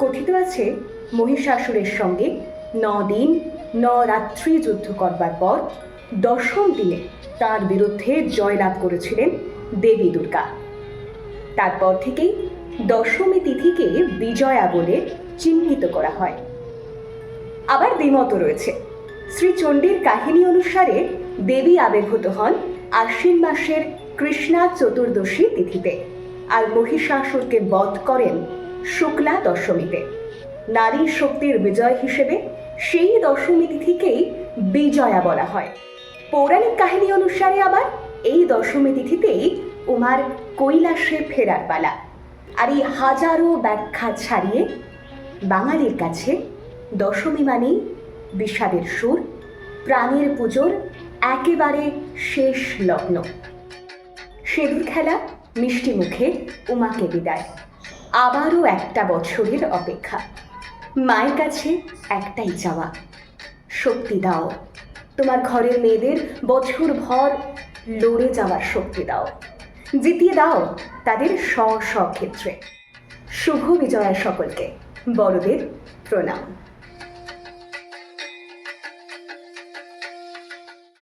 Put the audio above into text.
কথিত আছে মহিষাসুরের সঙ্গে 9 দিন 9 রাত্রি যুদ্ধ করবার পর 10ম দিনে তার বিরুদ্ধে জয়লাভ করেছিলেন দেবী দুর্গা। তারপর থেকেই দশমী তিথিকে বিজয়া বলে চিহ্নিত করা হয়। আবার দ্বিমত রয়েছে। শ্রীচণ্ডীর কাহিনী অনুসারে দেবী আবির্ভূত হন আশ্বিন মাসের কৃষ্ণা চতুর্দশী তিথিতে, আর মহিষাসুরকে বধ করেন শুক্লা দশমীতে। নারী শক্তির বিজয় হিসেবে সেই দশমী তিথিকেই বিজয়া বলা হয়। পৌরাণিক কাহিনী অনুসারে আবার এই দশমী তিথিতেই উমার কৈলাসে ফেরার পালা। আর এই হাজারো ব্যাখ্যা ছাড়িয়ে বাঙালির কাছে দশমী মানেই বিষাদের সুর, প্রাণের পুজোর একেবারে শেষ লগ্ন। সিঁদুর খেলা, মিষ্টি মুখে উমাকে বিদায়, আবারও একটা বছরের অপেক্ষা। মায়ের কাছে একটাই চাওয়া, শক্তি দাও, তোমার ঘরের মেয়েদের বছর ভর লড়ে যাওয়ার শক্তি দাও, জিতিয়ে দাও তাদের স্ব স্ব ক্ষেত্রে। শুভ বিজয়া সকলকে, বড়দের প্রণাম।